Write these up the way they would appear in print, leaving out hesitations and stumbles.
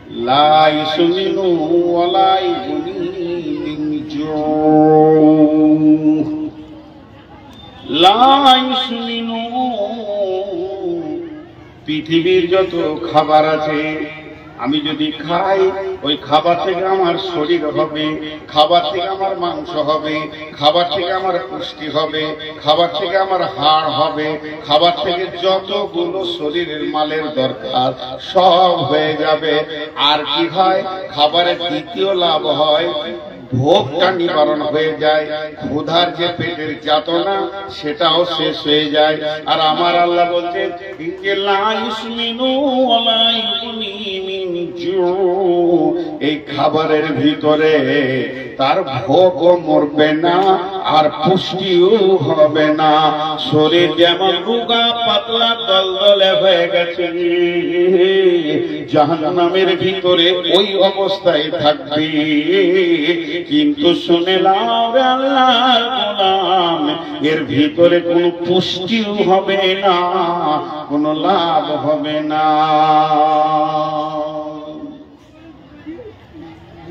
লা ইসমিনু ওয়ালা ইগুনি মিন জু লা ইসমিনু পৃথিবীর যত খাবার আছে আমি যদি খাই ওই খাবার থেকে আমার শরীর হবে, খাবার থেকে আমার মাংস হবে, খাবার থেকে আমার পুষ্টি হবে, খাবার থেকে আমার হাড় হবে, খাবার থেকে যতগুলো শরীরের মালের দরকার সব হয়ে যাবে। আর কি হয়, খাবারের দ্বিতীয় লাভ হয় ভোগটা নিবারণ হয়ে যায়, ক্ষুধার যে পেটের যাতনা সেটাও শেষ হয়ে যায়। আর আমার আল্লাহ বলছেন এই খাবারের ভিতরে তার ভোগও মরবে না আর পুষ্টিও হবে না। শরীর যেমন রোগা পাতলা দলদলে হয়ে গেছে, জাহান্নামের ভিতরে ওই অবস্থায় থাকবে। কিন্তু শুনে লাও আল্লাহর গোলাম, এর ভিতরে কোনো পুষ্টিও হবে না, কোনো লাভ হবে না।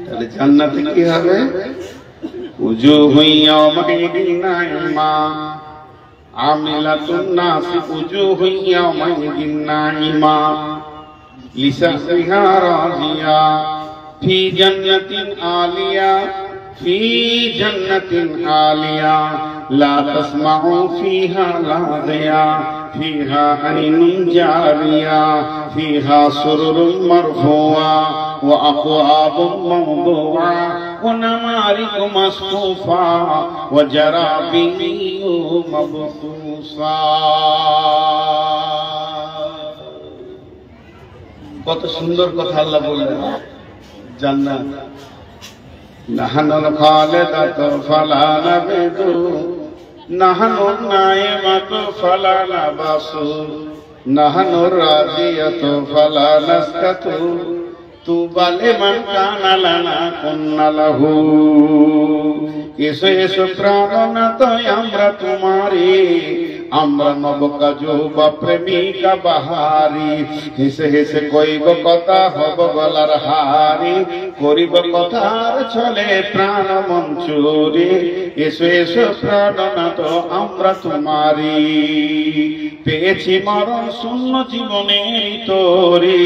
তাহলে জান্নাতে কি হবে? উজুহু ইয়াওমাইদিন নাইমা আমিলাতুন নাস উজুহু ইয়াওমাইদিন নাইমা লিসাইহা রাদিয়া ফি জান্নাতিন আলিয়া ফি জান্নাতিন আলিয়া লা তাসমাউ ফিহা লাযিয়া ফিহা আইনুন জারিয়া ফিহা সুরুরুন মারফুআ ওয়া আকওয়াবুন মাওদুআ ওয়া নামারিকু মাসফুফা ওয়া জারাবিয়্যু মাবসুসা। কত সুন্দর কথা আল্লাহ বললেন। জান্নাত নাহানুল খালিদাতু ফালা নাবিদু নাহানুন নাইমাতু ফালা নাবাসু নাহানুর রাদিয়াতু ফালা নাসকাতু তুবা লিমান কানা লানা কুন্না লাহু। এসো এসো প্রাণনাথ আমরা তোমারি, আমরা নবকাজু বা প্রেমিকা বাহারি। হেসে হেসে কইব কথা হব গলার হারি, করিব কথার ছলে প্রাণ মঞ্চুরি। এসো এসো প্রাণনাথ আমরা তোমারি, পেয়েছি মরণ শূন্য জীবনের তরি।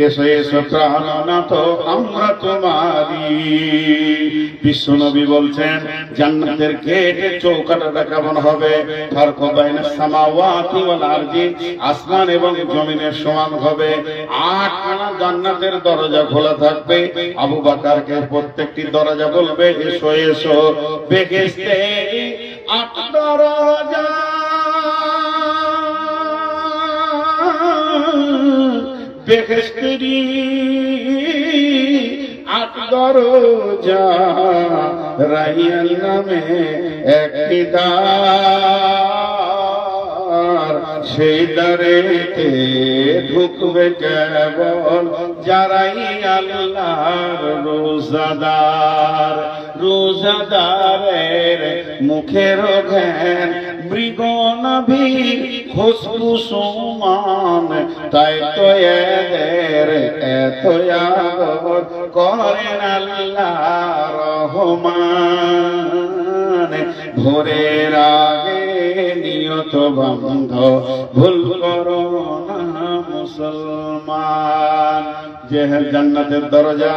এসো এসো প্রাণনাথ আমরা তোমারি। বিশ্বনবী বলছেন জান্নাতের গেটে চৌকাঠটা কেমন হবে? ফারক বাইনাস সামাওয়াতি ওয়াল আরদি, আসমান এবং জমিনের সমান হবে। 8 আনা জান্নাতের দরজা খোলা থাকবে। আবু বকরকে প্রত্যেকটি দরজা বলবে এসো এসো। বেহেশতে 8 দরজা, বেহেশতেরি 8 দরজা, রাইয়ান নামে একটি দ্বার। সেই দ্বারেতে ঢুকবে কেবল যারাই আল্লাহর রোজাদার। রোজাদারের মুখের ঘ্রাণ মৃগ নাভির খুশবু সমান, তাই তো এদের এত আদর করেন আল্লাহ রহমান। ভোরের আগে নিয়ত বন্ধ ভুল করো না মুসলমান। যে জান্নাতের দরজা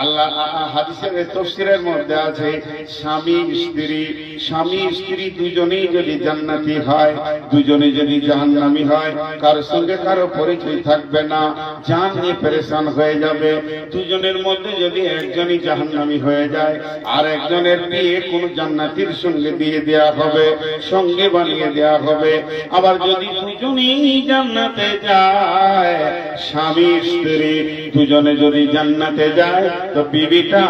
আল্লাহ হাদিসের তাফসীরের মধ্যে আছে, স্বামী স্ত্রী দুজনেই যদি জান্নাতি হয়, দুজনে যদি জাহান্নামী হয়, কারোর সঙ্গে কারো পরিচয় থাকবে না, জান নিয়ে পেরেশান হয়ে যাবে। দুজনের মধ্যে যদি একজনই জাহান্নামী হয়ে যায়, আর একজনের বিয়ে কোন জান্নাতীর সঙ্গে দিয়ে দেয়া হবে, সঙ্গে বানিয়ে দেয়া হবে। আবার যদি দুজনেই জান্নাতে যায়, স্বামী স্ত্রী দুজনে যদি জান্নাতে যায়, তো বিবিটা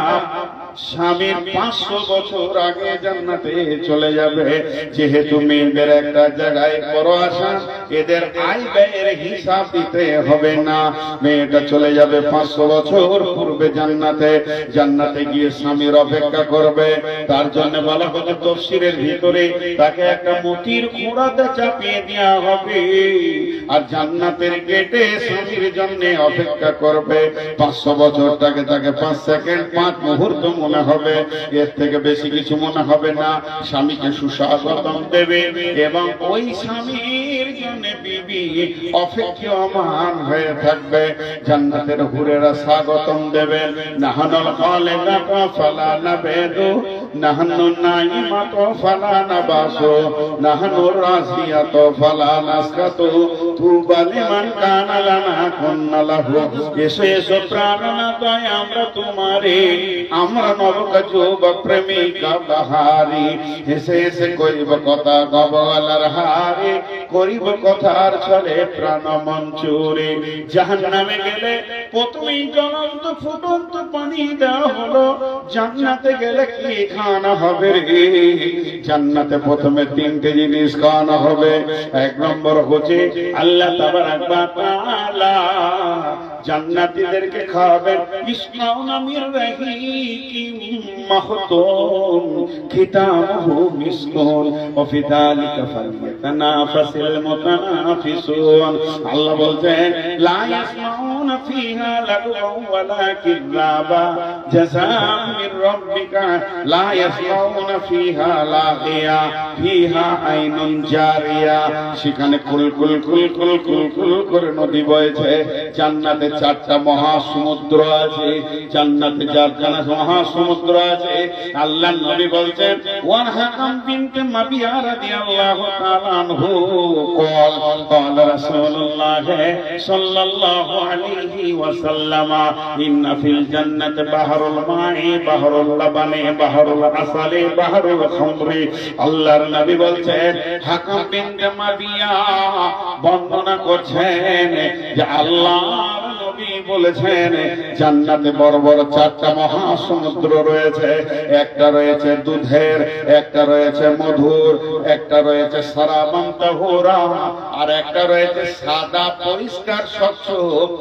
স্বামীর 500 বছর আগে জান্নাতে চলে যাবে। যেহেতু মেয়েদের একটা জায়গায় বড় আশা, এদের আয় ব্যয়ের হিসাব দিতে হবে না, মেয়েটা চলে যাবে 500 বছর পূর্বে জান্নাতে। জান্নাতে গিয়ে স্বামীর অপেক্ষা করবে। তার জন্য বলা হচ্ছে তাফসীরের ভিতরে তাকে একটা মতির ঘোড়াতে চাপিয়ে দেওয়া হবে, আর জান্নাতের গেটে স্বামীর জন্য অপেক্ষা করবে। 500 বছরটাকে তাকে 5 সেকেন্ড 5 মুহূর্ত মনে হবে, এর থেকে বেশি কিছু মনে হবে না। স্বামীকে সুস্বাগতম দেবে এবং ওই স্বামীর জন্য বিবি অপেক্ষমান হয়ে থাকবে। জান্নাতের হুরেরা স্বাগতম দেবে। নাহানুল খালিদাতু ফালা নাবেদু, নাহানুন নাইমাতু ফালা নাবাসু, নাহানুর রাজিয়াতু ফালা নাসকাতু, তুবা লিমান কানা লানা কুন্না লাহু। এসো এসো প্রাণনাথ, আমরা তোমারে, আমরা নবক যুবক প্রেমিকা বাহারি। এসে এসে করিব কথা গবলার হারে, করিব কথার ছলে প্রাণ মঞ্চুরে। জাহান্নামে গেলে প্রথমেই জ্বলন্ত ফুটন্ত পানি দেওয়া হলো, জান্নাতে গেলে কি খানা হবে রে? জান্নাতে প্রথমে 3টে জিনিস খাওয়ানো হবে। 1 নম্বর হচ্ছে আল্লাহ তাবারাক ওয়া তাআলা জান্নাতীদেরকে খাওয়াবেন ইসমাউনা মির রাহিকিম মাখতুম খিতামুহু মিসকুন ওয়া ফি যালিকা ফালইয়াতানাফাসিল মুতানাফিসুন। আল্লাহ বলছেন লা ইয়াসমাউনা ফিহা লাগওয়া ওয়ালা কিযাবা জাযাআম মির রাব্বিকা, লা ইয়াসমাউনা ফিহা লাগিয়া ফিহা আইনুন জারিয়া। সেখানে কুল কুল কুল কুল কুল কুল করে নদী বইছে। জান্নাতে 4টা মহাসমুদ্র আছে, জান্নাতে 4খানা মহাসমুদ্র আছে। আল্লাহর নবী বলছেন ওয়ান হাকাম বিনতে মাবিয়া রাদিয়াল্লাহু তাআলা আনহু قال قال رسول الله صلى الله عليه وسلم ان في الجنه بحر الماء بحر اللبن بحر العسل بحر الخمر। আল্লাহর নবী বলছেন হাকাম বিনতে মাবিয়া বর্ণনা করছেন যে আল্লাহর নবী বলেছেন জান্নাতে বড় বড় 4টা মহাসমুদ্র রয়েছে। একটা রয়েছে দুধের, একটা রয়েছে মধুর, একটা রয়েছে সারাবান তাহুরা, আর একটা রয়েছে সাদা পরিষ্কার স্বচ্ছ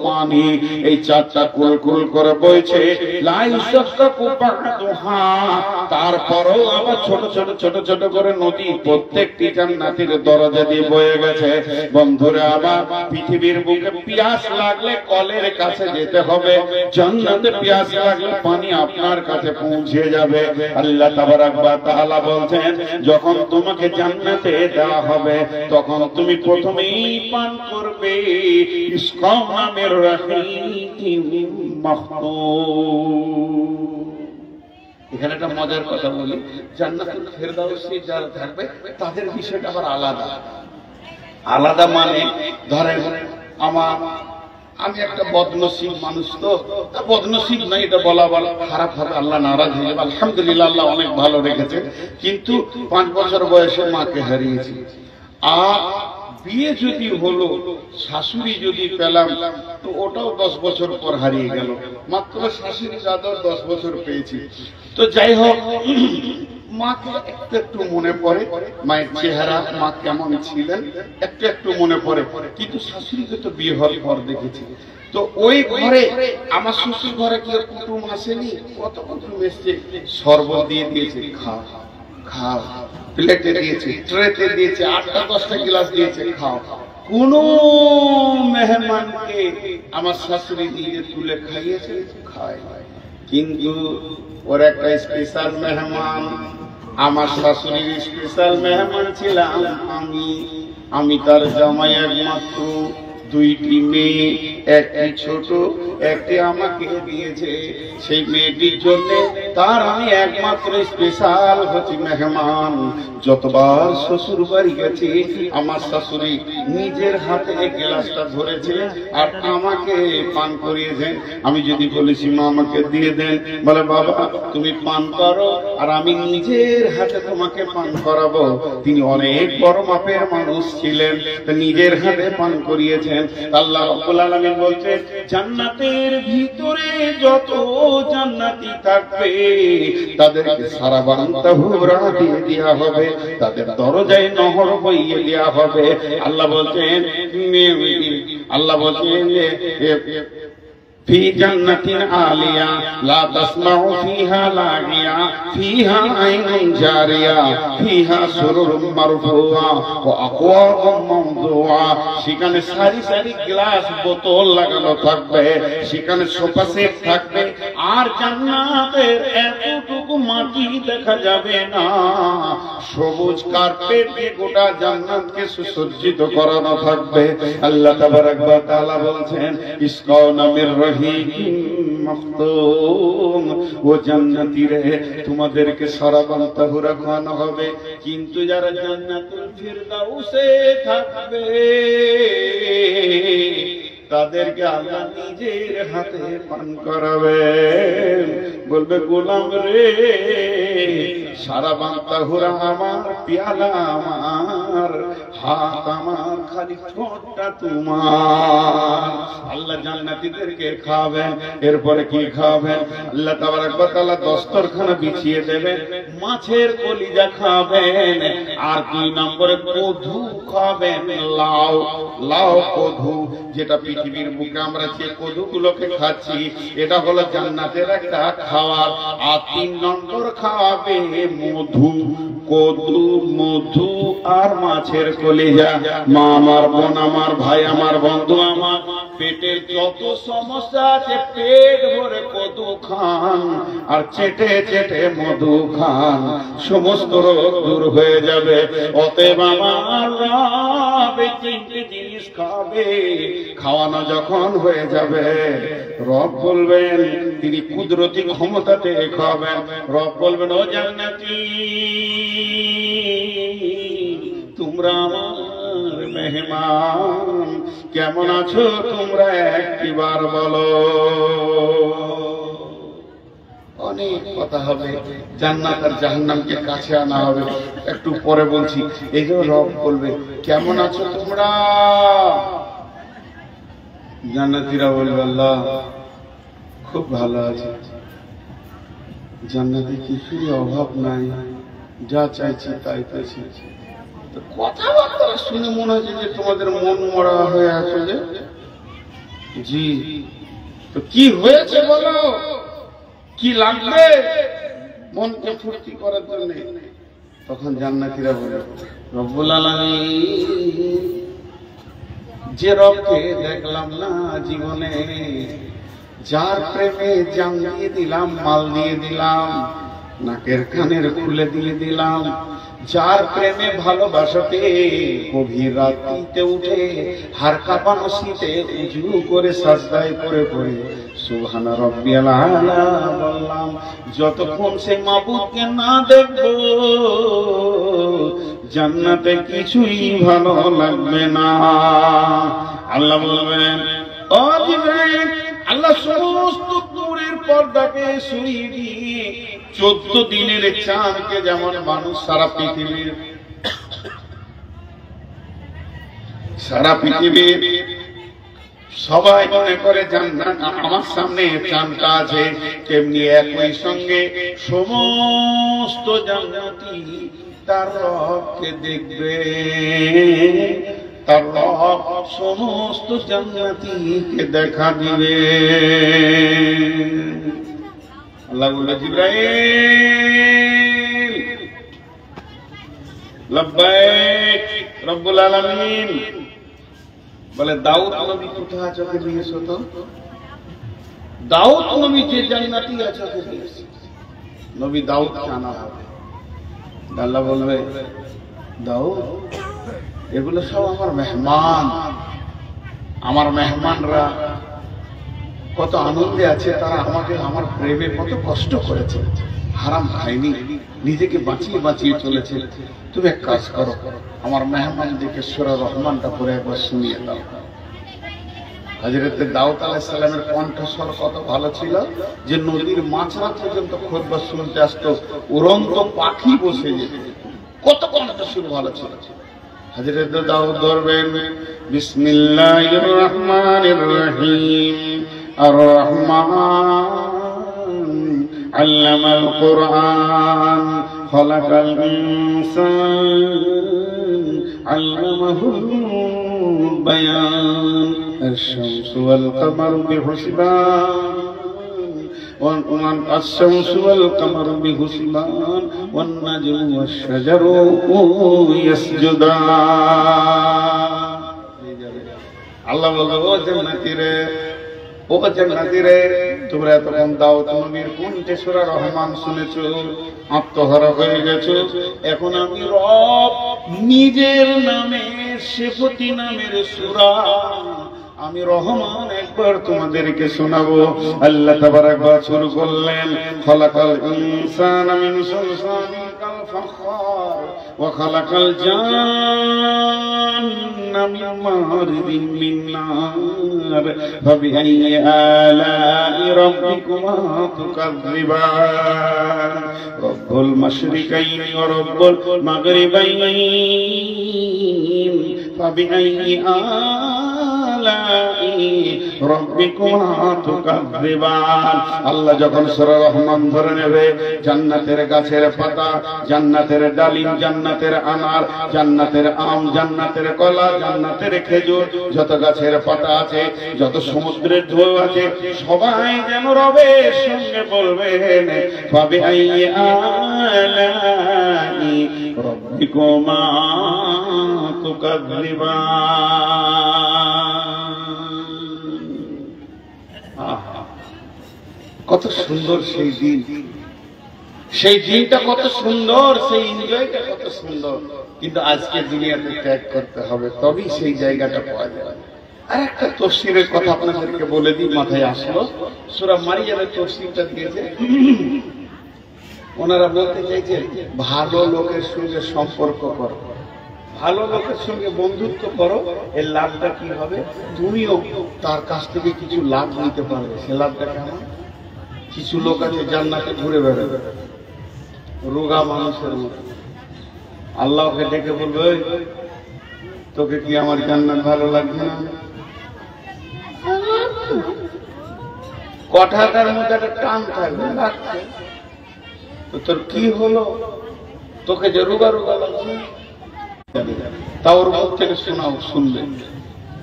পানি। এই 4টা কুল কুল করে বইছে। লাইসাক্কু বাদুহা, তারপরও আবার ছোট ছোট ছোট ছোট করে নদী প্রত্যেকটি জান্নাতের দরজা দিয়ে বয়ে গেছে। বন্ধুরা আমার, পৃথিবীর বুকে পিয়াস লাগলে কলের কাছে যেতে হবে, জান্নাতে পিয়াস লাগলে পানি আপনার কাছে পৌঁছে যাবে। আল্লাহ তাবারাক ওয়া তাআলা বলছেন যখন তোমাকে জান্নাতে দেওয়া হবে তখন তুমি প্রথমেই পান করবে ইসকা নামের রাহিকিম মাখতুম। এখানে একটা মজার কথা বলি, জান্নাতুল ফেরদাউসে যারা থাকবে তাদের বিষয়টা আবার আলাদা আলাদা। মানে ধরেন আমি একটা বদনসিব মানুষ, তো বদনসিব নাই এটা বলা খারাপ হবে, আল্লাহ নারাজ হয়ে যাবে। আলহামদুলিল্লাহ আল্লাহ অনেক ভালো রেখেছে, কিন্তু 5 বছর বয়সে মাকে হারিয়েছি। আর বিয়ে যদি হলো, শাশুড়ি যদি পেলাম, তো ওটাও 10 বছর পর হারিয়ে গেল। মাত্র শাশুড়ির আদর 10 বছর পেয়েছি। তো যাই হোক, মাকে একটু একটু মনে পড়ে, মায়ের চেহারা, মা কেমন ছিলেন একটু একটু মনে পড়ে। কিন্তু শাশুড়িকে তো বিয়ে হওয়ার পর দেখেছি। তো ওই ঘরে আমার শ্বশুর ঘরে কি কুটুম আসেনি? কত কুটুম এসছে, শরবত দিয়ে দিয়েছে, খাও খাও, প্লেটে দিয়েছে, ট্রেতে দিয়েছে, 8টা 10টা গ্লাস দিয়েছে, খাও। কোন মেহমানকে আমার শাশুড়ি নিজে তুলে খাইয়েছে? খায়। কিন্তু ওর একটা স্পেশাল মেহমান, আমার শাশুড়ির স্পেশাল মেহমান ছিলাম আমি তার জামাই একমাত্র। 2টি মেয়ে, একটি ছোট, একটি আমাকে দিয়েছে। সেই মেয়েটির জন্য তার আমি একমাত্র স্পেশাল হচ্ছি মেহমান। যতবার শ্বশুর বাড়ি গেছি আমার শাশুড়ি নিজের হাতে গ্লাসটা ধরেছে আর আমাকে পান করিয়েছেন। আমি যদি বলেছি মা আমাকে দিয়ে দেন, বলে বাবা তুমি পান করো আর আমি নিজের হাতে তোমাকে পান করাবো। তিনি অনেক বড় মাপের মানুষ ছিলেন, নিজের হাতে পান করিয়েছেন। আল্লাহ রাব্বুল আলামিন বলছেন জান্নাতের ভিতরে যত জান্নাতি থাকবে তাদেরকে সারাবান তাহুরা দিয়ে দেওয়া হবে, তাদের দরজায় নহর বইয়ে দেওয়া হবে। আল্লাহ বলছেন في جنة عالية لا تسمع فيها لاغيا فيها عين جارية فيها سرر مرفوعة وأكواب موضوعة। সেখানে সারি সারি গ্লাস বোতল লাগানো থাকবে, সেখানে সোফা সেট থাকবে, আর জান্নাতের এতটুকু মাটি দেখা যাবে না। সবুজ কার্পেট দিয়ে গোটা জান্নাতকে সুসজ্জিত করানো থাকবে। আল্লাহ তাবারাক ওয়া তাআলা বলছেন ইসকাউনা মির রহিম মাখতুম, ও জান্নাতি রে তোমাদেরকে সারাবান তাহুরা খাওয়ানো হবে। কিন্তু যারা জান্নাতুল ফিরদাউসে থাকবে তাদেরকে আল্লাহ নিজের হাতে পান করাবে। বলবে গোলাম রে সারাবান তাহুরা আমার, পেয়ালা আমার, হাত আমার, খালি ঠোঁটটা তোমার। আল্লাহ জান্নাতীদেরকে খাওয়াবেন। এরপরে কি খাওয়াবেন? আল্লাহ তাবারাক ওয়া তাআলা দস্তরখানা বিছিয়ে দেবেন, মাছের কলিজা খাবেন, আর 2 নম্বরে কদু খাবেন। লাউ, লাউ কদু, যেটা পৃথিবীর বুকে আমরা যে কদুগুলোকে খাচ্ছি এটা হলো জান্নাতের একটা খাবার। আর 3 নম্বর খাওয়াবে মধু, কদু, মধু আর মাছের কলিজা। মা আমার, বোন আমার, ভাই আমার, বন্ধু আমার, পেটের যত সমস্যা আছে পেট ভরে কদু খান আর চেটে চেটে মধু খান, সমস্ত রোগ দূর হয়ে যাবে। অতএব আমার রব 3টে জিনিস খাবে। খাওয়ানো যখন হয়ে যাবে রব বলবেন, তিনি কুদরতি ক্ষমতাতে খাবেন। রব বলবেন ও জান্নাতি তোমরা আমার মেহমান, কেমন আছো তোমরা একবার বলো। অনেক কথা হবে, জান্নাত আর জাহান্নামকে কাছে আনা হবে, একটু পরে বলছি। এই যে রব বলবে কেমন আছো তোমরা, জান্নাতীরা বলবে আল্লাহ খুব ভালো আছে, জান্নাতে কিছুই অভাব নাই, যা চাইছি তাই পেয়েছি। কথাবার্তা শুনে মনে হচ্ছে যে তোমাদের মন মরা হয়ে আছে। যে জি, তো কি হয়েছে বলো, কি লাগবে মনকে ফুর্তি করার জন্য? তখন জান্নাতীরা বলে রব্বুল আলামিন, যে রবকে দেখলাম না জীবনে, যার প্রেমে জান দিয়ে দিলাম, মাল দিয়ে দিলাম, নাকের কানের খুলে দিয়ে দিলাম, যার প্রেমে ভালোবাসাতে গভীর রাত্রিতে উঠে হার কাঁপানো শীতে উজু করে সাজদায় পড়ে পড়ে সুবহানা রাব্বিয়াল আলা বললাম, যতক্ষণ সে মাবুদকে না দেখবো জান্নাতে কিছুই ভালো লাগবে না। আল্লাহ বলবেন ও জিবরাইল, আল্লাহ সমস্ত নূরের পর্দাকে সরিয়ে দিয়ে 14 দিনের চাঁদকে যেমন মানুষ সারা পৃথিবীর সবাই মনে করে জান্নাত আমার সামনে চাঁদটা আছে, তেমনি একই সঙ্গে সমস্ত জান্নাতি তার রবকে দেখবে, তার রব সমস্ত জান্নাতীকে দেখা দিবে। আল্লাহ বলে জিবরাইল লব্বাইক রব্বুল আলামিন। বলে দাউদ নবী কোথায় চোখে দিয়েছো? তো দাউদ নবী যে জান্নাতি আছে চোখে দিয়েছে, নবী দাউদ আনা হবে। আল্লাহ বলবে দাউদ এগুলো সব আমার মেহমান, আমার মেহমানরা কত আনন্দে আছে, তারা আমাকে আমার প্রেমে কত কষ্ট করেছে, হারাম খায়নি, নিজেকে বাঁচিয়ে বাঁচিয়ে চলেছে। তুমি এক কাজ করো, আমার মেহমানদেরকে সূরা রহমানটা পড়ে একবার শুনিয়ে দাও। হযরত দাউদ আলাইহিস সালামের কণ্ঠস্বর কত ভালো ছিল যে নদীর মাঝখান পর্যন্ত খুতবা শুনতে আসতো, উড়ন্ত পাখি বসে যেত, কত কণ্ঠস্বর ভালো ছিল। হযরত দাউদ ধরবেন বিসমিল্লাহির রহমানির রহিম আর রহমান আল্লামাল কুরআন খালাকাল ইনসান আল্লামাহুল বায়ান আশ-শামসু ওয়াল কামারু বিহুসবান الشمس والقمر بحسبان والنجم والشجر يسجدان আল্লাহ বলে ও জান্নাতীরে ও জান্নাতীরে তোমরা এতক্ষণ দাউদ নবীর কণ্ঠে সূরা রহমান শুনেছো, আত্মহারা হয়ে গেছো। এখন আমি রব নিজের নামে সিফতি নামের সূরা আমি রহমান একবার তোমাদেরকে শোনাবো। আল্লাহ তাবারাক ওয়া তাআলা শুরু করলেন খালাকাল ইনসানা মিন সালসালিন কাল ফাখার ওয়া খালাকাল জান্না মিন মারিদিন মিন নার ফাবিআইয়ি আলাই রাব্বিকুমা তুকাযযিবান রব্বুল মাশরিকাইনি ওয়া রব্বুল মাগরিবাইন ফাবিআইয়ি আল্লাহ যখন সূরা রহমান ধরে নেবে, জান্নাতের গাছের পাতা, জান্নাতের ডালিম, জান্নাতের আনার, জান্নাতের আম, জান্নাতের কলা, জান্নাতের খেজুর, যত গাছের পাতা আছে, যত সমুদ্রের ঢেউ আছে, সবাই যেন রবের সঙ্গে বলবেন ফাবিআইয়ি আলাই রাব্বিকুমা তুকাযযিবান। কত সুন্দর সেই দিন, সেই দিনটা কত সুন্দর, সেই এনজয়টা কত সুন্দর। কিন্তু আজকে দুনিয়াতে ত্যাগ করতে হবে, তবেই সেই জায়গাটা পাওয়া যাবে। আর একটা তাফসীরের কথা আপনাদেরকে বলে দিই, মাথায় আসলো। সূরা মারিয়ামের তাফসীরটা দিয়েছে, ওনারা বলতে চাইছে ভালো লোকের সঙ্গে সম্পর্ক করো, ভালো লোকের সঙ্গে বন্ধুত্ব করো, এর লাভটা কি হবে? তুমিও তার কাছ থেকে কিছু লাভ নিতে পারবে। সে লাভটা কেমন? কিছু লোক আছে জান্নাতে ঘুরে বেড়াবে রোগা মানুষের মতো, আল্লাহকে ডেকে বলবে তোকে কি আমার জান্নাত ভালো লাগছে না? কথাটার মধ্যে একটা টান থাকবে, লাগছে তো তোর কি হলো, তোকে যে রোগা রোগা লাগছে, তা ওর মুখ থেকে শোনাও, শুনবে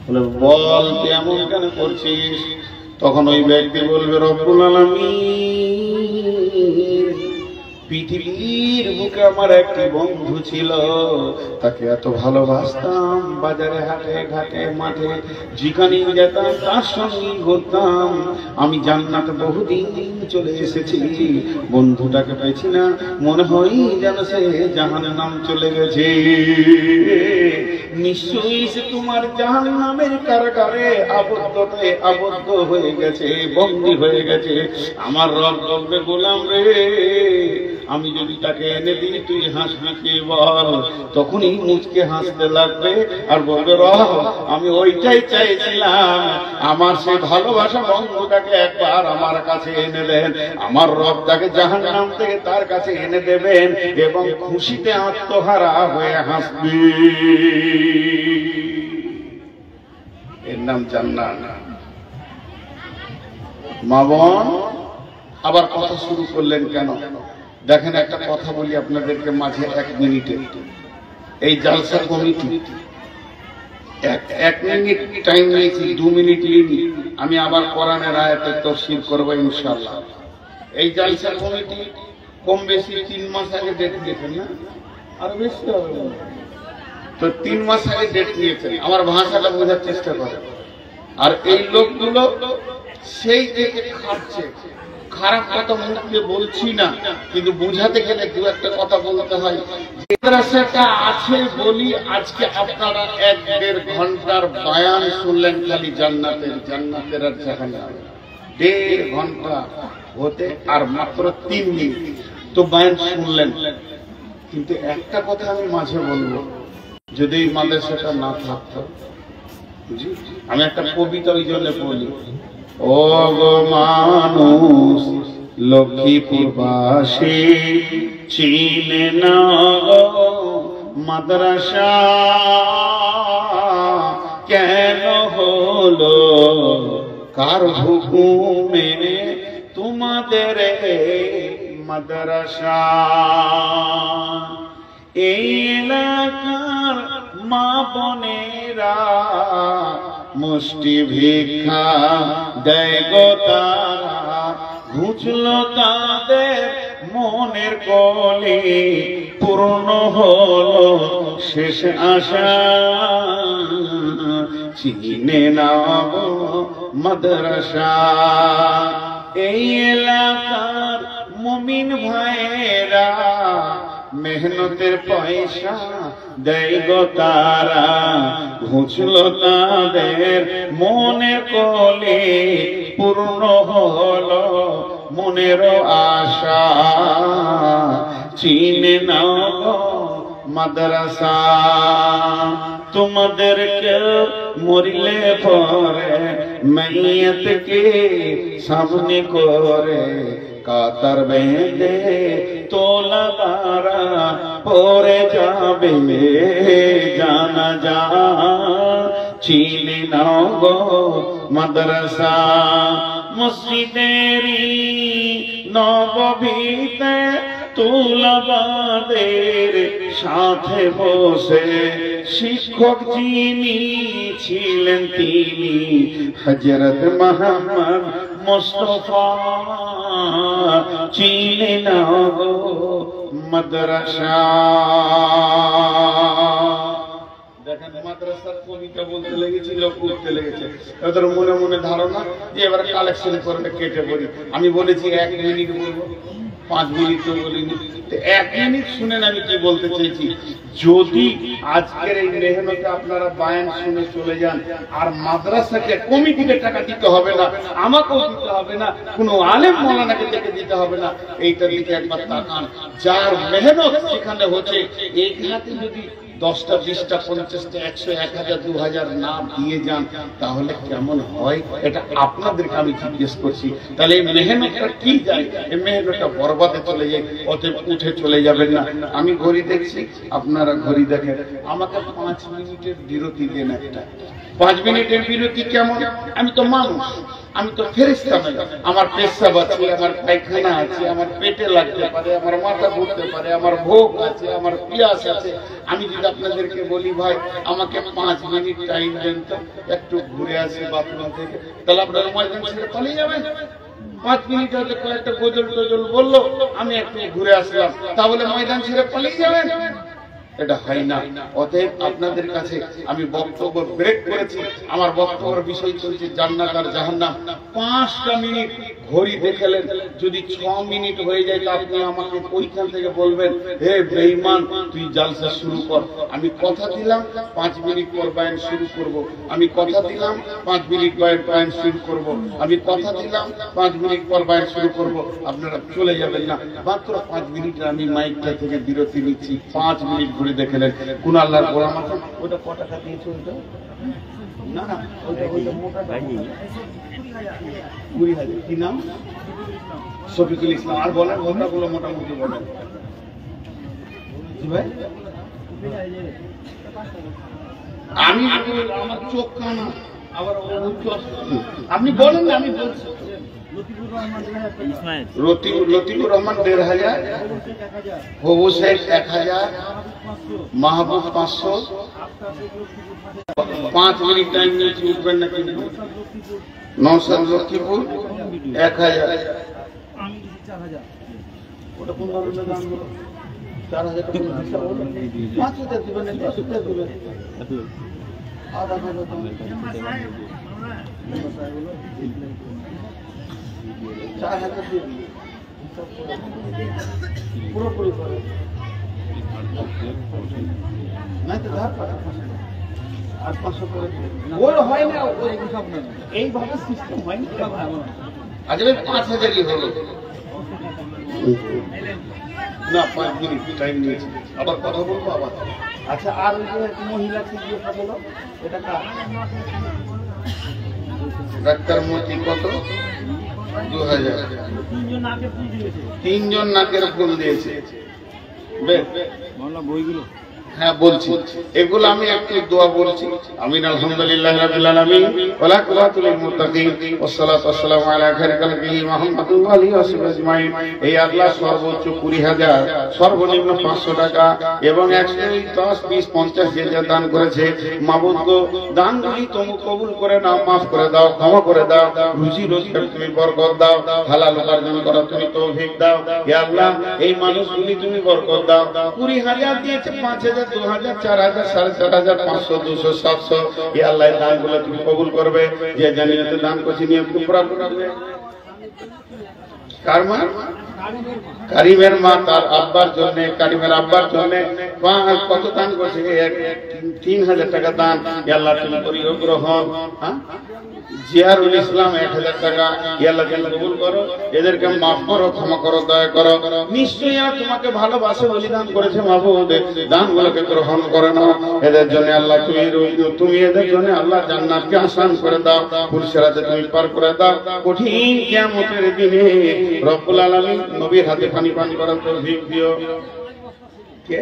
বলে বল তুই এমন কেন করছিস? তখন ওই ব্যক্তি বলবে রব্বুল আলামিন, পৃথিবীর বুকে আমার একটি বন্ধু ছিল, তাকে এত ভালোবাসতাম, বাজারে হাটে ঘাটে মাঠে যেখানেই যেতাম তার সঙ্গে ঘুরতাম। আমি জান্নাতে বহুদিন চলে এসেছি, বন্ধুটাকে পেয়েছি না, মনে হয় যেন সে জাহান্নাম চলে গেছে। নিশ্চয়ই সে তোমার জাহান্নামের কারাগারে আবদ্ধ হয়ে গেছে, বন্দী হয়ে গেছে। আমার রব বলবে গোলাম রে, আমি যদি তাকে এনে দিই তুই হাসি বল, তখনই মুচকে হাসতে লাগবে আর বলবে রব আমি ওইটাই চাইছিলাম, আমার সেই ভালোবাসা বন্ধুটাকে একবার আমার কাছে এনে দেন। আমার রব তাকে জাহান্নাম থেকে তার কাছে এনে দেবেন এবং খুশিতে আত্মহারা হয়ে হাসবে। এর নাম জান্নাত। মা বোন আবার কথা শুরু করলেন কেন? দেখেন একটা কথা বলি আপনাদেরকে মাঝে 1 মিনিটে। এই জালসা কমিটি 1 মিনিট টাইম নিয়েছি, 2 মিনিট নিয়ে আমি আবার কোরআনের আয়াতের তাফসীর করব ইনশাআল্লাহ। এই জালসা কমিটি কম বেশি 3 মাস আগে ডেট দিয়েছেন না, আর বেশি হবে তো 3 মাস আগে ডেট নিয়েছেন। আমার ভাষাটা বোঝার চেষ্টা করেন। আর এই লোকগুলো সেই দেখে খাচ্ছে, খারাপ কথা মুখ দিয়ে বলছি না, কিন্তু বুঝাতে গেলে দু একটা কথা বলতে হয়। মাদ্রাসাটা আছে বলি আজকে আপনারা 1-1.5 ঘন্টার বয়ান শুনলেন, খালি জান্নাতের আর জাহান্নামের 1.5 ঘন্টা হতে আর মাত্র 3 মিনিট তো বয়ান শুনলেন। কিন্তু একটা কথা আমি মাঝে বলবো, যদি এই মাদ্রাসাটা না থাকতো, আমি একটা কবিতা ওই জন্য বলি, ও গো মানুষ লক্ষ্মীপুরবাসী চিনে না মাদ্রাসা কেন হলো, কার হুকুমে তুমি তোমাদের মাদ্রাসা। এই এলাকার মা বোনেরা মুষ্টি ভিক্ষা দেয় গো তারা, ঘুচলো তাদের মনের কলি, পূর্ণ হলো শেষ আশা। চিনে নাও মাদ্রাসা। এই এলাকার মুমিন ভাইয়েরা মেহনতের পয়সা দেয় গো তারা, ঘুচলো তাদের মনের কলি, পূর্ণ হলো মনের আশা। চিনে নাও গো মাদ্রাসা। তোমাদেরকে মরিলে পরে মাইয়াতকে সামনে করে কাতার বেঁধে তোলাবারা পরে যাবে জানাজা। চিনে নাও গো মাদ্রাসা। মসজিদেরই নববীতে তোলাবাদের সাথে বসে শিক্ষক যিনি ছিলেন তিনি হযরত মুহাম্মদ মুস্তাফা। চিনে নাও গো মাদ্রাসা। দেখেন মাদ্রাসার কবিতা বলতে লেগেছিল, করতে লেগেছে। ওদের মনে মনে ধারণা যে এবার কালেকশন করে কেটে পড়ি। আমি বলেছি 1 মিনিট বলবো, 5 মিনিট তো বলিনি। 1 মিনিট শুনেন আমি কি বলতে চেয়েছি। যদি আজকের এই মেহনতে আপনারা বায়ান শুনে চলে যান, আর মাদ্রাসাকে কমিটিকে টাকা দিতে হবে না, আমাকেও দিতে হবে না, কোনো আলেম মাওলানাকে থেকে দিতে হবে না, এইটার দিকে একবার তাকান। যার মেহনত সেখানে হচ্ছে, এইখানে যদি 10টা 20টা 50টা 100 1000 2000 না দিয়ে যান তাহলে কেমন হয়? এটা আপনাদেরকে আমি জিজ্ঞেস করছি। তাহলে এই মেহনতটা কি যায়? এই মেহনতটা বরবাদে চলে যায়, অতএব উঠে চলে যাবেন না। আমি ঘড়ি দেখছি, আপনারা ঘড়ি দেখেন। আমাকে 5 মিনিটের বিরতি দেন একটা। 5 মিনিটের বিরতি কেমন? আমি তো মানুষ, আমি তো ফেরেশতা নই। আমার পেশাব আছে, আমার পায়খানা আছে, আমার পেটে লাগতে পারে, আমার মাথা ঘুরতে পারে, আমার ভোগ আছে, আমার পিয়াস আছে। আমি যদি আপনাদেরকে বলি ভাই আমাকে 5 মিনিট টাইম দেন তো, একটু ঘুরে আসি বাথরুম থেকে, তাহলে আপনারা ময়দান ছেড়ে পালিয়ে যাবেন? 5 মিনিট হয়তো কয়েকটা গজল টজল বললো, আমি একটু ঘুরে আসলাম, তাহলে ময়দান ছেড়ে পালিয়ে যাবেন? এটা হয় না। অতএব আপনাদের কাছে আমি বক্তব্য ব্রেক করেছি। আমার বক্তব্যের বিষয় চলছে জান্নাত আর জাহান্নাম। 5টা মিনিট ঘড়ি দেখলেন, যদি 6 মিনিট হয়ে যায় তা আপনি আমাকে ওইখান থেকে বলবেন, হে বেঈমান তুই জালসা শুরু কর। আমি কথা দিলাম 5 মিনিট পর বয়ান শুরু করব। আমি কথা দিলাম 5 মিনিট বয়ান শুরু করব। আমি কথা দিলাম 5 মিনিট পর বয়ান শুরু করব। আপনারা চলে যাবেন না। মাত্র 5 মিনিট আমি মাইকটা থেকে বিরতি নিচ্ছি। 5 মিনিট ঘুরে দেখলেন কোন আল্লাহর গোলাম আছে। ওটা কত টাকা দিয়েছে? ওটা না না, ওটা মোটা 20,000। কি নাম? শফিকুল ইসলাম। আর বলেন মোটাগুলো মোটামুটি বলেন। ভাই আমি আমার চোখ কানা আবার আপনি বলেন না, আমি বলছি। লতিফুর রহমান 1,500, হবু শেখ 1000, মাহবুব 500। 5 মিনিট টাইম নিয়েছি, উঠবেন না কিন্তু। নওশাদ লতিফুর 1000। ওটা কোন ধরনের দাম হলো? 4000 টাকা হিসাব হলো। 5000 দিবেন, 10,000 দিবেন, আধা হাজার দাম। 4000 দিবেন পুরোপুরি করে নাই তো ধার পাঠা 800 করে ওই হয় না। এইভাবে সিস্টেম হয় না। আজ 5000ই হলো না। 5 মিনিট টাইম নিয়েছি, আবার কথা বলবো আবার। আচ্ছা, আর ওই যে মহিলাকে দিয়ে বলো, এটা কার? ডাক্তার মতি কত? 2000। 3 জন নাকের ফুল দিয়েছে। বইগুলো হ্যাঁ বলছি, এগুলো আমি একটু দোয়া বলছি। আমিন। আলহামদুলিল্লাহি রাব্বিল আলামিন ওয়া লা কুওয়াতা ইল্লা মুত্তাকিন ওয়াসসালাতু ওয়াসসালামু আলা খায়রিল খালকি মুহাম্মাদিন ওয়া আলিহি ওয়া সাহবিহি আজমাইন। এই আল্লাহ সর্বোচ্চ 20,000, সর্বনিম্ন 500 টাকা এবং 100, 10, 20, 50 যে যা দান করেছে, মাবুদ গো দানগুলি তুমি কবুল করে নাও, মাফ করে দাও, ক্ষমা করে দাও, রুজি রোজগার তুমি বরকত দাও, হালাল উপার্জন করার তুমি তৌফিক দাও। ইয়া আল্লাহ এই মানুষগুলি তুমি বরকত দাও। 20,000 দিয়েছে, 5,000, 2,000, 4,000, 4,500, 500, 200, 700। ইয়া আল্লাহ এই দানগুলো তুমি কবুল করবে। যে জানিয়ে দান করছি নিয়ত পুরা করবে। কার মা? কারিমের মা তার আব্বার জন্য, কারিমের আব্বার জন্য কত দান করছে? 3,000 টাকা দান। ইয়া আল্লাহ তুমি করি গ্রহণ। জিয়ারুল ইসলাম 1,000 টাকা। ইয়া আল্লাহ তুমি কবুল করো, এদেরকে মাফ করো, ক্ষমা করো, দয়া করো। নিশ্চয়ই এরা তোমাকে ভালোবাসে বলে দান করেছে। মাবুদ দানগুলোকে গ্রহণ করে নাও। এদের জন্য আল্লাহ তুমি এদের জন্য আল্লাহ জান্নাতকে আসান করে দাও, পুরসিরাতে তুমি পার করে দাও। কঠিন কিয়ামতের দিনে রব্বুল আলামিন নবীর হাতে পানি পান করার তৌফিক দিও। কে?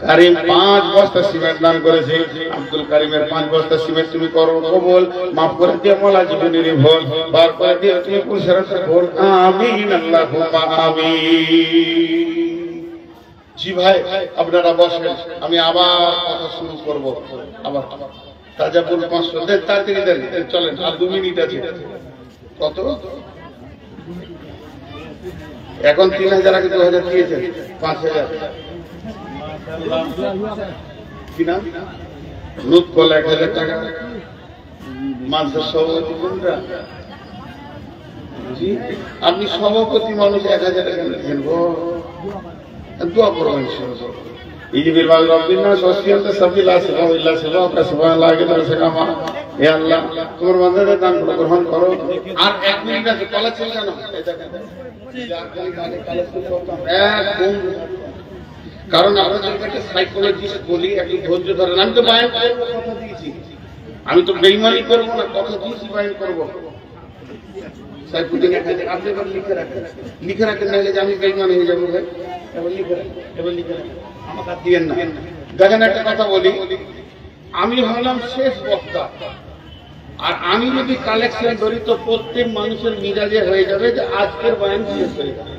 কারিম 5 বস্তা সিমেন্ট দান করেছে। আব্দুল কারিমের 5 বস্তা সিমেন্ট তুমি করো কবুল, মাফ করে দিও মাওলা জীবনের ভুল, বার করে দিও তুমি পুরসিরাতের ভুল। আমিন আল্লাহুম্মা আমিন। জি ভাই আপনারা বসেন, আমি আবার কথা শুরু করব। আবার তাজাবুল 500 দেন, তাড়াতাড়ি দেন, চলেন আর 2 মিনিট আছে। কত? এখন 3,000, আগে 2,000 দিয়েছেন, 5,000। কি নাম? লুৎফল 1,000 টাকা। মাদ্রাসা সভাপতি কোনটা? জি আপনি সভাপতি মানুষ, 1,000 টাকা দিয়েছেন। দোয়া করবেন ইজিবিল ওয়াল রব্বিনা সসিয়াতে সাবিলা সাবিলা সাবা কা সুবহানাল্লাহ কে দরজা কামা। হে আল্লাহ তোমার বান্দাদের দান গ্রহণ করো। আর 1 মিনিট আছে, কলা ছিল কেন? কারণ আপনাদের একটা সাইকোলজিস্ট বলি, একটু ধৈর্য ধরেন। আমি তো বায়ান করব, কথা দিয়েছি, আমি তো বেঈমানি করব না, কথা দিয়েছি বায়ান করব। সাইফুদ্দিন আপনি এবার লিখে রাখেন, লিখে রাখেন, নাহলে আমি বেঈমান হয়ে যাবো। এবার লিখে রাখেন, এবার লিখে রাখেন, আমাকে দিয়েন না। দেখেন একটা কথা বলি, আমি হলাম শেষ বক্তা, আর আমি যদি কালেকশন করি তো প্রত্যেক মানুষের মিজাজে হয়ে যাবে যে আজকের বয়ান শেষ হয়ে যাবে।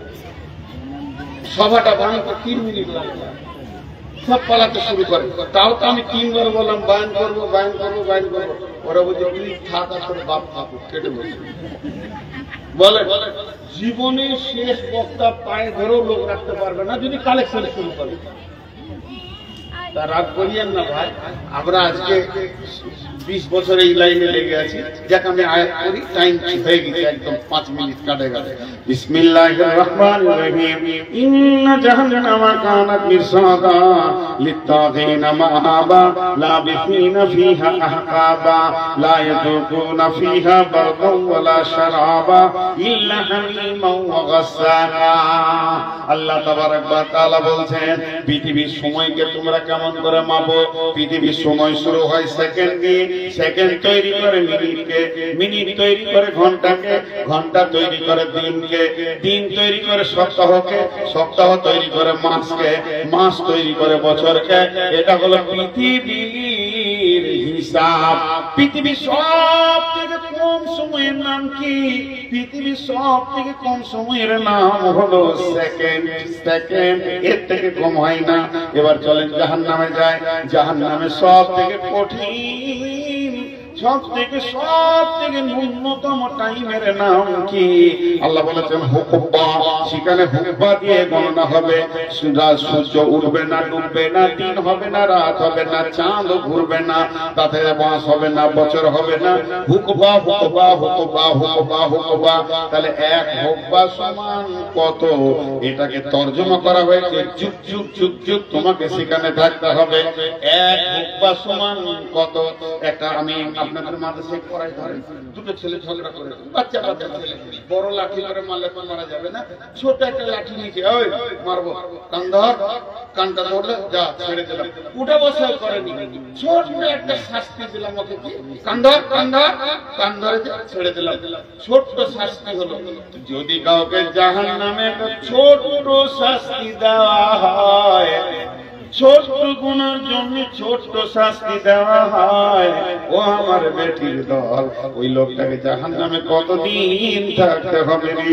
সভাটা বানাতে 3 মিনিট লাগবে, সব পালাতে শুরু করে। তাও তো আমি 3 বার বললাম বয়ান করবো, বয়ান করবো, বয়ান করবো। ওরা বলছে তুই থাক, আসলে বাপ থাকুক, কেটে বলছে। বলে জীবনের শেষ বক্তা পায়ে ধরেও লোক রাখতে পারবে না যদি কালেকশন শুরু করে। তা রাগ করিয়েন না ভাই, আমরা আজকে 20 বছর এই লাইনে লেগে আছি। যাক আমি আয়াত করি, টাইম হয়ে গেছে, একদম 5 মিনিট কাটে গেছে। বিসমিল্লাহির রহমানির রহিম। ইন্না জাহান্নামা কানাত মিরসাদা লিত্তাগিনা মাআবা লাবিসিনা ফিহা আহকাবা লা ইয়াযুকুনা ফিহা বারদান ওয়ালা শারাবা ইল্লা হামিমান ওয়া গাসসাকা। আল্লাহ তাবারক ওয়া তাআলা বলছেন পৃথিবীর সময়কে তোমরা কেমন করে মাপো? পৃথিবীর সময় শুরু হয় সেকেন্ড দিয়ে, সেকেন্ড তৈরি করে মিনিটকে, মিনিট তৈরি করে ঘন্টাকে, ঘন্টা তৈরি করে দিনকে, দিন তৈরি করে সপ্তাহকে, সপ্তাহ তৈরি করে মাসকে, মাস তৈরি করে বছরকে। এটা হলো পৃথিবীর হিসাব। পৃথিবীর সব থেকে কম সময়ের নাম কি? পৃথিবীর সব থেকে কম সময়ের নাম হলো সেকেন্ড। সেকেন্ড এর থেকে কম হয় না। এবার চলেন জাহান্নামে যায়। জাহান্নামে সব থেকে কঠিন, সব থেকে ন্যূনতম টাইমের নাম কি? আল্লাহ বলেছেন হুকবা। সেখানে হুকবা দিয়ে গণনা হবে। সূর্য উঠবে না, ডুববে না, দিন হবে না, রাত হবে না, চাঁদ ঘুরবে না, তাতে মাস হবে না, বছর হবে না। হুকবা হুকবা হুকবা হুকবা হুকবা। তাহলে 1 হুকবা সমান কত? এটাকে তর্জমা করা হয়েছে যুগ যুগ যুগ যুগ তোমাকে সেখানে থাকতে হবে। 1 হুকবা সমান কত? একটা আমি আপনাদের মাদ্রাসায় পড়াই, ধরেন 2টো ছেলে ঝগড়া করে, বাচ্চা বাচ্চা ছেলে, বড় লাঠি করে মারলে তো মারা যাবে না, ছোট একটা লাঠি নিচে ওই মারবো, কান ধর, কানটা ধরলে যা ছেড়ে দিলাম, উঠে বসে করেনি, ছোট একটা শাস্তি দিলাম ওকে, কান ধর, কান ধর, কান ধরে ছেড়ে দিলাম, ছোট্ট শাস্তি হলো। যদি কাউকে জাহান্নামে ছোট্ট শাস্তি দেওয়া হয় ছোট্ট গুনার জন্য ছোট্ট শাস্তি দেওয়া হয়। ও আমার বেটির দল, ওই লোকটাকে জাহান্নামে কতদিন থাকতে হবে রে?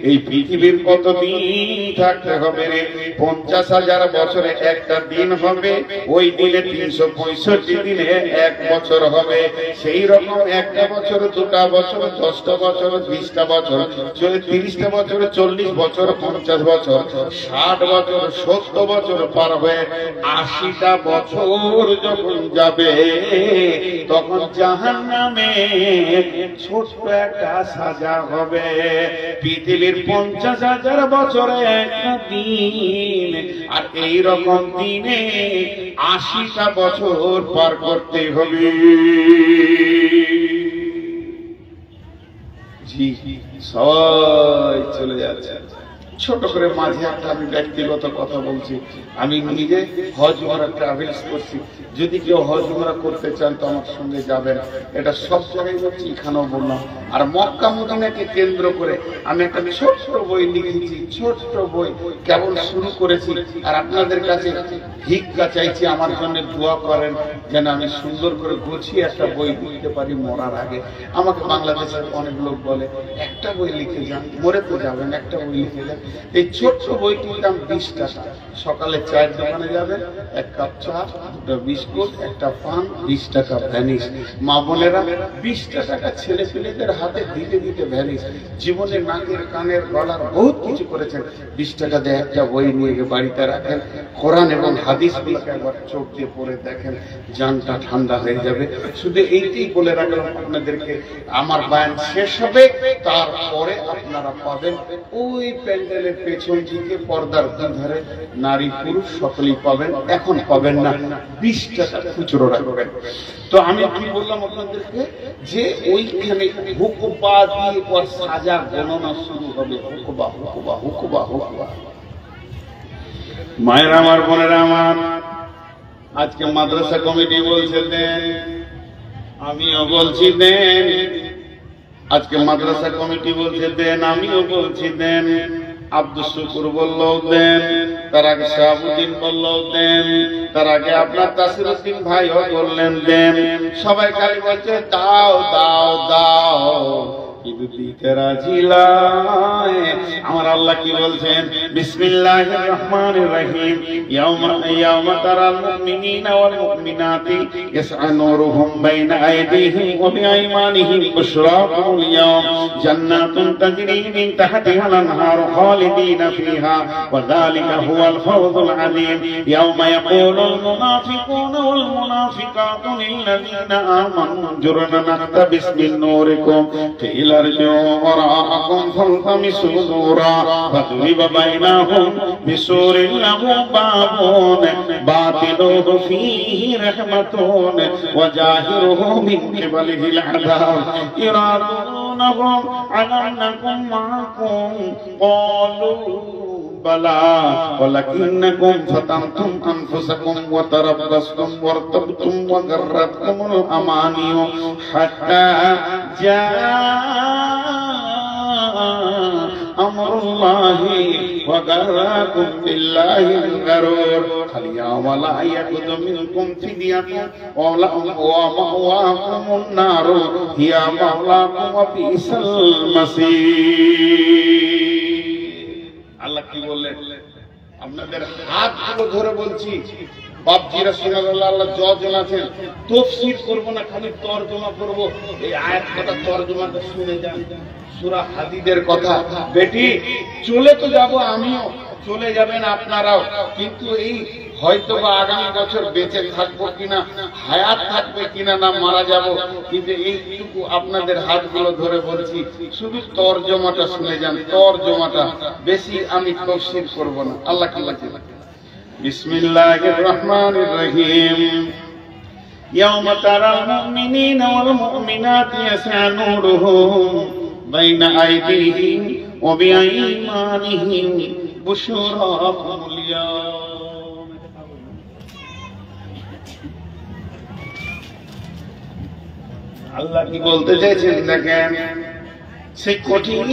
এই পৃথিবীর কতদিন থাকতে হবে রে? 50,000 বছরে একটা দিন হবে, ওই দিনে 365 দিনে 1 বছর হবে। সেই রকম একটা বছর, 2টা বছর, 10টা বছর, 20টা বছর, 30টা বছর, 40 বছর, 50 বছর, 60 বছর, 70 বছর পার হয়ে 80টা বছর যখন যাবে, তখন জাহান্নামে ছোট্ট একটা সাজা হবে। পৃথিবীর 50,000 বছরে একটা দিন, আর এই রকম দিনে 80টা বছর পার করতে হবে। জি, সবাই চলে যাচ্ছে। ছোট করে মাঝে একটা আমি ব্যক্তিগত কথা বলছি। আমি নিজে হজ উমরা ট্রাভেলস করছি। যদি কেউ হজ উমরা করতে চান তো আমার সঙ্গে যাবেন। এটা সব জায়গায় হচ্ছে, এখানেও বললাম। আর মক্কা মদিনাকে কেন্দ্র করে আমি একটা ছোট্ট বই লিখেছি, ছোট্ট বই, কেবল শুরু করেছি। আর আপনাদের কাছে ভিক্ষা চাইছি, আমার জন্য দোয়া করেন যেন আমি সুন্দর করে গুছিয়ে একটা বই লিখতে পারি মরার আগে। আমাকে বাংলাদেশের অনেক লোক বলে, একটা বই লিখে যান, মরে তো যাবেন, একটা বই লিখে যান। এই ছোট্ট বইটির দাম 20 টাকা। সকালে চায়ের দোকানে যাবেন, 1 কাপ চা, 2টা বিস্কুট, একটা পান, 20 টাকা ভ্যানিশ। মা বোনেরা 20টা টাকা ছেলে ছেলেদের হাতে দিতে দিতে ভ্যানিশ। জীবনে নাকের কানের গলার বহুত কিছু করেছেন। 20 টাকা দিয়ে একটা বই নিয়ে গিয়ে বাড়িতে রাখেন। কোরআন এবং হাদিসগুলোকে একবার চোখ দিয়ে পড়ে দেখেন, জানটা ঠান্ডা হয়ে যাবে। শুধু এইটাই বলে রাখলাম আপনাদেরকে। আমার বয়ান শেষ হবে, তারপরে আপনারা পাবেন ওই প্যান্ডেলের পেছন দিকে পর্দার ধারে নারী পুরুষ সকলেই পাবেন। এখন পাবেন না, 20 টাকা খুচরো রাখবেন। তো আমি কি বললাম আপনাদেরকে, যে ওইখানে হুকুবা দিয়ে পর সাজা গণনা শুরু হবে। হুকুবা হুকুবা হুকুবা হুকুবা। মায়ের আমার, বোনেরা আমার, আজকে মাদ্রাসা কমিটি বলছে দেন, আমিও বলছি দেন। আজকে মাদ্রাসা কমিটি বলছে দেন, আমিও বলছি দেন। আব্দুল শুকুর বললেও দেন, তার আগে শাহাবুদ্দিন বললেও দেন, তার আগে আপনার তাসিরউদ্দিন ভাইও বললেন দেন। সবাই খালি বলছে দাও দাও দাও, কিন্তু দিতে রাজি নয়। আমার আল্লাহ কি বলছেন? বিসমিল্লাহির রাহমানির রহিম। ইয়াওমা তারাল মুমিনিনা ওয়াল মুমিনাতি ইয়াসআ নূরুহুম বাইনা আইদিহিম ওয়া বিআইমানিহিম বুশরাকুমুল ইয়াওম জান্নাতুন তাজরি মিন তাহতিহাল আনহারু খালিদিনা ফিহা ওয়া যালিকা হুয়াল ফাওজুল আযীম। ইয়াওমা ইয়াকুলুল মুনাফিকুনা ওয়াল মুনাফিকাতু লিল্লাযীনা আমানু জুরনা নাকতাবিস মিন নূরিকুম ارجعوا وراءكم فالتمسوا نورا فضرب بينهم بسور له باب باطنه فيه رحمة وظاهره من قبله العذاب يرادونهم علنكم معكم قالوا بلى ولكنكم فتنتم أنفسكم وتربصتم وارتبتم وغرتكم الأماني حتى جاء أمر الله وغركم بالله الغرور فاليوم لا يأخذ منكم فدية ومأواكم النار هي مولاكم وبئس المصير। আল্লাহ কি বললেন? আপনাদের হাতগুলো ধরে বলছি, বাপজিরা সুবহানাল্লাহ, আল্লাহ যজন আছেন, তাফসীর করব না, খালি তরজমা করব। এই আয়াত কথা তরজমাটা শুনে যান, সূরা হাদীদের কথা। বেটি, চলে তো যাব আমিও, চলে যাবেন আপনারাও, কিন্তু এই হয়তো বা আগামী বছর বেঁচে থাকবো কিনা, হায়াত থাকবে কিনা, না মারা যাব, কিন্তু এইটুকু আপনাদের হাতগুলো ধরে বলছি, শুধু তরজমাটা শুনে যান, তরজমাটা, বেশি আমি তাফসীর করব না। আল্লাহ কি বলেন? বিসমিল্লাহির রাহমানির রহিম। ইয়াওমা তারাল মুমিনিনা ওয়াল মুমিনাতি ইয়াসআ নূরুহুম বাইনা আইদিহিম ওয়া বিআইমানিহিম বুশরাকুমুল ইয়াওম। আল্লাহ কি বলতে চাইছেন দেখেন, সেই কঠিন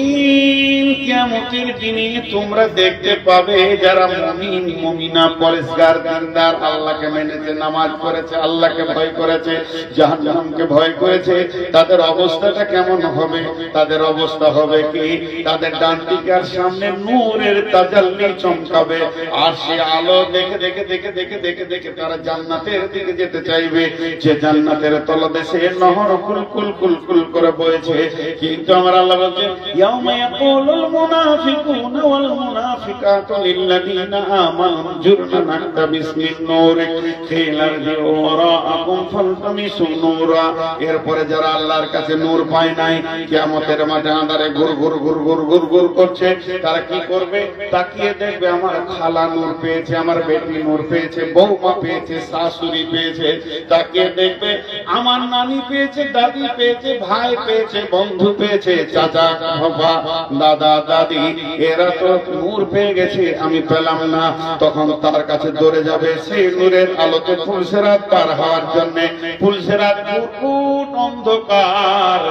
কিয়ামতের দিনে তোমরা দেখতে পাবে যারা মুমিন মুমিনা পরেশগার দিনদার আল্লাহকে মেনেছে, নামাজ পড়েছে, আল্লাহকে ভয় করেছে, জাহান্নামকে ভয় করেছে, তাদের অবস্থাটা কেমন হবে? তাদের অবস্থা হবে কি, তাদের ডান দিকের সামনে নূরের তাজাল্লি চমকাবে, আর সে আলো দেখে দেখে দেখে দেখে দেখে দেখে তারা জান্নাতের দিকে যেতে চাইবে। যে জান্নাতের তলদেশে নহর কুল কুল কুল কুল করে বইছে। কিন্তু আমার আল্লাহ বলছেন, ইয়াউমা ইয়াকুলুল মুনাফিকুনা ওয়াল মুনাফিকাতু লিল্লাযিনা আমানু জুরনা নাকতাবিস মিন নূরিক কিলা ইরজিউ ওয়ারাআকুম ফালতামিসু নূরা। এরপরে যারা আল্লাহর কাছে নূর পায় নাই, কিয়ামতের মাঠে আঁধারে ঘুর ঘুর ঘুর ঘুর ঘুর ঘুর করছে, তারা কি করবে? তাকিয়ে দেখবে আমার খালা নূর পেয়েছে, আমার বেটি নূর পেয়েছে, বৌমা পেয়েছে, শাশুড়ি পেয়েছে। তাকিয়ে দেখবে আমার নানি পেয়েছে, দাদি পেয়েছে, ভাই পেয়েছে, বন্ধু পেয়েছে, চাচা বাবা দাদা দাদি, এরা তো নূর পেয়ে গেছে, আমি পেলাম না। তখন তার কাছে দৌড়ে যাবে সেই নূরের আলোতে ফুলসেরাত পার হওয়ার জন্য। ফুলসেরাত পুরপুট অন্ধকার,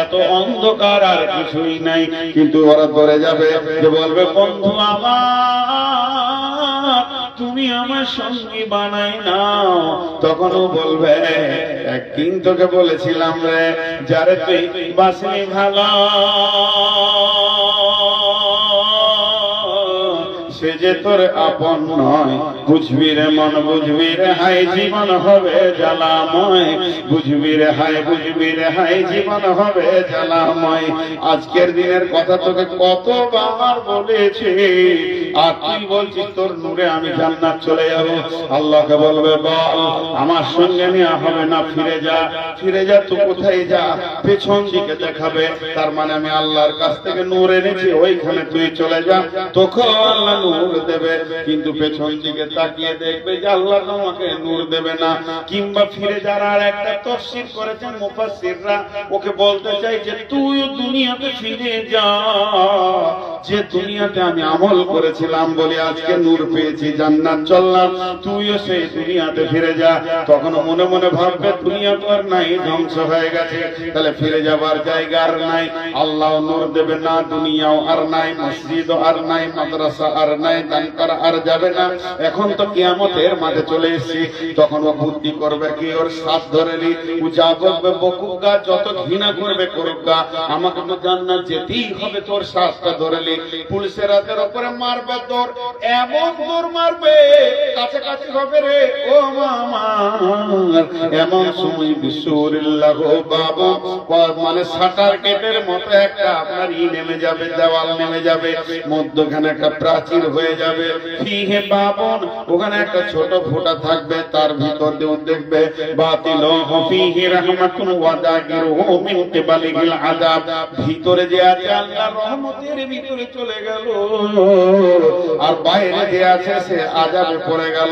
এত অন্ধকার আর কিছুই নাই। কিন্তু ওরা দৌড়ে যাবে, যে বলবে বন্ধু আমার তুমি আমার সঙ্গী বানাই নাও। তখনও বলবে একদিন তোকে বলেছিলাম রে, যারে তুই বাসনি ভালো, সে যে তোর আপন নয়। বুঝবি রে মন, বুঝবি রে হাই, জীবন হবে জ্বালাময়। বুঝবি রে হাই, বুঝবি রে হাই, জীবন হবে জ্বালাময়। আজকের দিনের কথা তোকে কতবার বলেছি, আর তুই বলছিস তোর নূরে আমি জান্নাত চলে যাব। আল্লাহকে বলবে বল আমার সঙ্গে নেওয়া হবে না, ফিরে যা। ফিরে যা তো কোথায় যা? পেছন দিকে দেখাবে, তার মানে আমি আল্লাহর কাছ থেকে নূর এনেছি, ওইখানে তুই চলে যা, তোকে আল্লাহ নূর দেবে। কিন্তু পেছন দিকে তাকিয়ে দেখবে যে আল্লাহ তোমাকে নূর দেবে না। কিংবা ফিরে যারা আর একটা তাফসীর করেছেন মুফাসসিররা, ওকে বলতে চাই যে তুই দুনিয়াতে ফিরে যা, যে দুনিয়াতে আমি আমল করেছিলাম বলে আজকে নূর পেয়েছি, জান্নাত চললাম, তুইও সেই দুনিয়াতে ফিরে যা। তখন মনে মনে ভাববে দুনিয়া তো আর নাই, ধ্বংস হয়ে গেছে, তাহলে ফিরে যাবার জায়গা আর নাই, আল্লাহ নূর দেবে না, দুনিয়াও আর নাই, মসজিদও আর নাই, মাদ্রাসা আর নাই, দান করা আর যাবে না। এখন তো কিয়ামতের মাঠে চলে এসেছি। তখন ও বুদ্ধি করবে কি, ওর সাথ ধরে নি, ও যা বলবে বকুগা, যত ঘৃণা করবে করুগা, আমাকে তো জান্নাত যেতেই হবে, তোর সাথটা ধরে নি। পুলিশের হাতের উপরে মারবে তোর, এমন তোর মারবে কাছাকাছি হবে রে ও মামা। এমন সময় বিশ্বরিল্লাহ বাবা, মানে শাটার গেটের মতো একটা আপনার নেমে যাবে, দেওয়াল নেমে যাবে, মধ্যখানে একটা প্রাচীর হয়ে যাবে। ফিহে বাবন, ওখানে একটা ছোট ফোঁটা থাকবে, তার ভিতর দিয়ে দেখবে বাতিল ফিহি রাহমাতুন ওয়া দাগিরুহু মিন কিবালিল আযাব। ভিতরে যে আছে আল্লাহর রহমতের ভিতরে চলে গেল, আর বাইরে যে আছে সে আযাবে পড়ে গেল।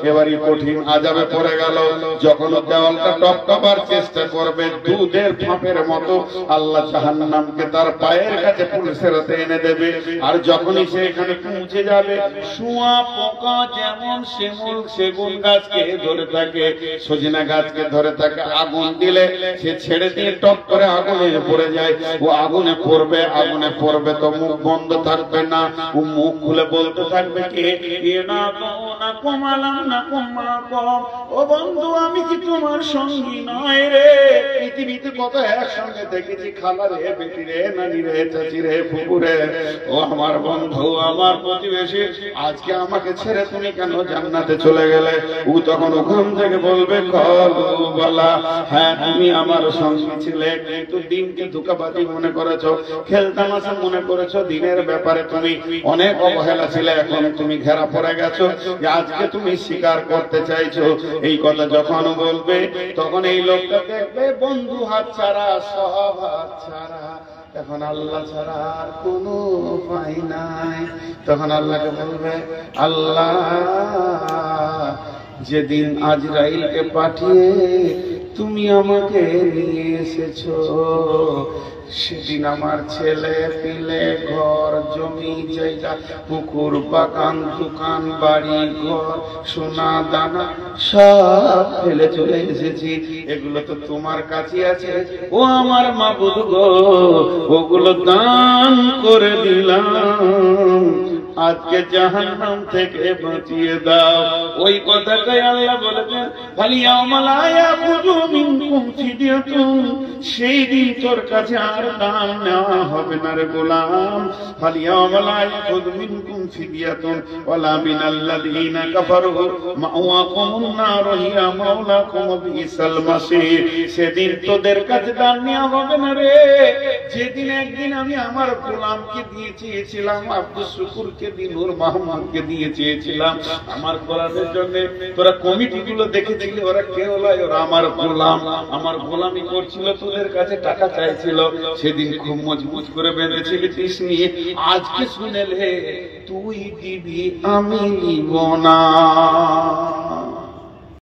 এবারে কঠিন আযাবে পড়ে গেল। যখন দেওয়ালটা টপকাবার চেষ্টা করবে, দুধের ফাঁপের মতো আল্লাহ জাহান্নামকে তার পায়ের কাছে পুলিশের হাতে এনে দেবে। আর যখনই সে এখানে পৌঁছে যাবে, শুয়া পোকা যেমন শিমুল সেগুন গাছকে ধরে থাকে, সজিনা গাছকে ধরে থাকে, আগুন দিলে সে ছেড়ে দিয়ে টপ করে আগুনে পড়ে যায়। ও আগুনে পড়বে, আগুনে পড়বে তো মুখ বন্ধ থাকবে না, ও মুখ খুলে বলতে থাকবে কে না কমালাম না কমা কম, ও বন্ধু আমি কি তোমার সঙ্গী নয় রে? পৃথিবীতে কত একসঙ্গে দেখেছি, খালা রে, বেটি রে, নানি রে, চাচি রে, ফুপু রে, ও আমার বন্ধু, আমার প্রতিবেশী, আজকে আমাকে ছেড়ে তুমি কেন জান্নাতে চলে গেলে? ও তখন ওখান থেকে বলবে কলু বলা, হ্যাঁ তুমি আমার সঙ্গী ছিলে, কিন্তু দিনকে ধোঁকাবাজি মনে করেছো, খেলতামাশা মনে করেছো, দিনের ব্যাপারে তুমি অনেক অবহেলা ছিলে, এখন তুমি ঘেরা পড়ে গেছো, আজকে তুমি স্বীকার করতে চাইছো। এই কথা যখন বলবে, তখন এই লোকটা দেখবে বন্ধু হাত ছাড়া, সব হাত ছাড়া, এখন আল্লাহ ছাড়া আর কোনো উপায় নাই। তখন আল্লাহকে বলবে, আল্লাহ যেদিন আজরাইলকে পাঠিয়ে তুমি আমাকে নিয়ে এসেছো, সেদিন আমার ছেলে পিলে ঘর জমি জমি জায়গা, পুকুর বাগান দোকান বাড়ি ঘর সোনা দানা সব ফেলে চলে এসেছি। এগুলো তো তোমার কাছে আছে ও আমার মাবুদ গো, ওগুলো দান করে দিলাম, আজকে জাহান্নাম থেকে বাঁচিয়ে দাও। ওই কথাটাই আল্লাহ বলেছেন ফালিয়াউমা লা ইয়াখুযু মিনকুম ফিদিয়াতুন, সেই দিন তোর কাছে আর দান নেওয়া হবে না রে গোলাম। ফালিয়াউমা লা ইয়াখুযু মিনকুম ফিদিয়াতুন ওয়ালা মিনাল্লাযীনা কাফারু মাওয়াকুমুন নার হিয়া মাওলাকুম বিসাল মাসির। সেদিন তোদের কাছে দান নেওয়া হবে না রে, যেদিন একদিন আমি আমার গোলামকে দিয়ে চেয়েছিলাম, আব্দুল শুকুরকে দিয়ে নূর মাহমুদকে দিয়ে চেয়েছিলাম আমার গোলামের জন্য। তোরা কমিটি গুলো দেখে দেখলে ওরা কে হলো, ওরা আমার গোলাম, আমার গোলামি করছিল, তোদের কাছে টাকা চাইছিল, সেদিন খুব মজবুত করে বেঁধেছিলি পিস নিয়ে। আজকে শুনেলে তুই দিবি আমি দিব না।